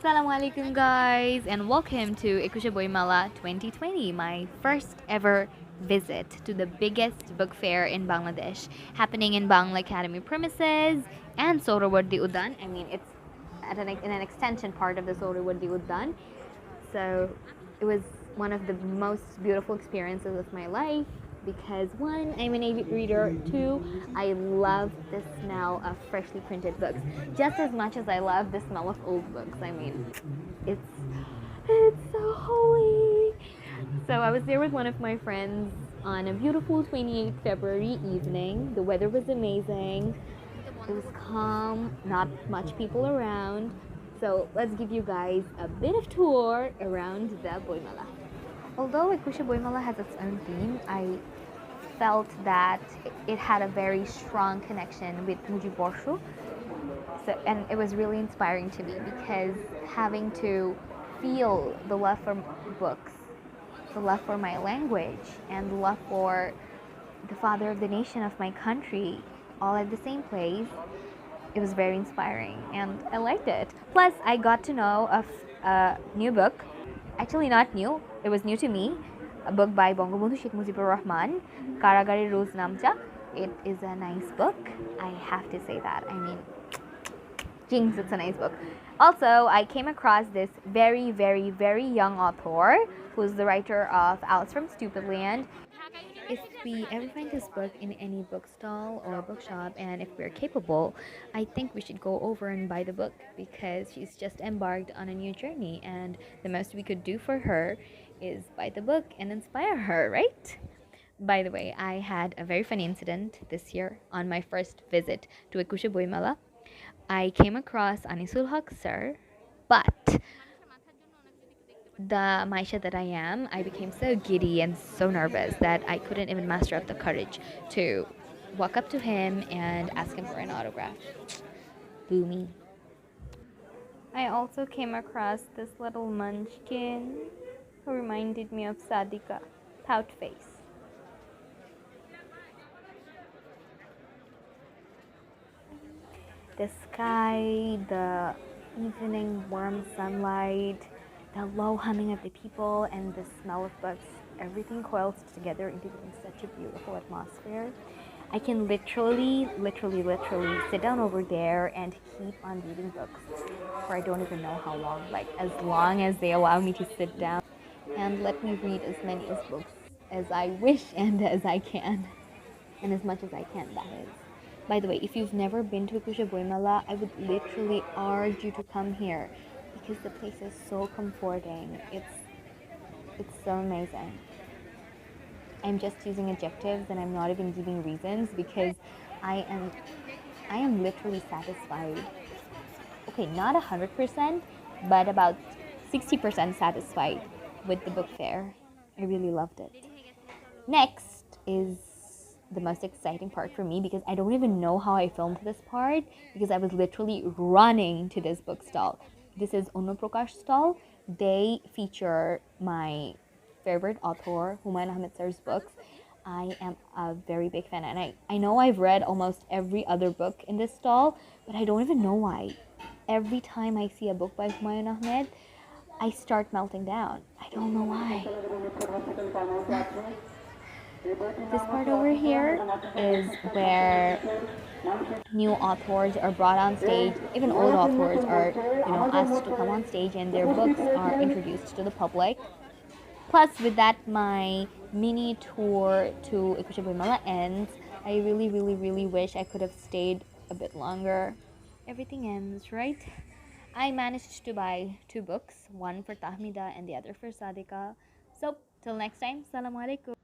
Assalamualaikum guys, and welcome to Ekushey Boimela 2020, my first ever visit to the biggest book fair in Bangladesh, happening in Bangla Academy premises and Soooooorrry Udan. I mean, it's in an extension part of the Soooooorrry Udan. So it was one of the most beautiful experiences of my life because one, I'm an avid reader, two, I love the smell of freshly printed books just as much as I love the smell of old books. I mean, it's so holy. So I was there with one of my friends on a beautiful 28th February evening. The weather was amazing. It was calm, not much people around. So let's give you guys a bit of tour around the Boimela. Although Ekushey Boimela has its own theme, I felt that it had a very strong connection with Mujiborshu. And it was really inspiring to me because having to feel the love for books, the love for my language, and the love for the father of the nation of my country all at the same place, it was very inspiring and I liked it. Plus, I got to know of a new book. Actually, not new, it was new to me. A book by Bangabandhu Sheikh Mujibur Rahman, Karagare Roz Namcha. It is a nice book, I have to say that. I mean, jinx, it's a nice book. Also, I came across this very, very, very young author who's the writer of Alice from Stupidland. If we ever find this book in any bookstall or bookshop, and if we're capable, I think we should go over and buy the book because she's just embarked on a new journey, and the most we could do for her is buy the book and inspire her, right? By the way, I had a very funny incident this year on my first visit to Ekushey Boimela. I came across Anisul Haq sir, but the Maisha that I am, I became so giddy and so nervous that I couldn't even muster up the courage to walk up to him and ask him for an autograph. Boomy. I also came across this little munchkin who reminded me of Sadika, pout face. The sky, the evening warm sunlight, the low humming of the people, and the smell of books, everything coils together into such a beautiful atmosphere. I can literally sit down over there and keep on reading books for I don't even know how long, like as long as they allow me to sit down and let me read as many books as I wish and as I can, and as much as I can, that is. By the way, if you've never been to Ekushey Boimela, I would literally urge you to come here because the place is so comforting. It's so amazing. I'm just using adjectives and I'm not even giving reasons because I am literally satisfied. Okay, not 100%, but about 60% satisfied with the book fair. I really loved it. Next is the most exciting part for me because I don't even know how I filmed this part because I was literally running to this bookstall. This is Onno Prakash stall. They feature my favorite author, Humayun Ahmed sir's books. I am a very big fan, and I know I've read almost every other book in this stall, but I don't even know why. Every time I see a book by Humayun Ahmed, I start melting down. I don't know why. This part over here is where new authors are brought on stage. Even old authors are, asked to come on stage and their books are introduced to the public. Plus, with that, my mini tour to Ekushey Boimela ends. I really wish I could have stayed a bit longer. Everything ends, right? I managed to buy 2 books, one for Tahmida and the other for Sadika. So, till next time, Assalamualaikum.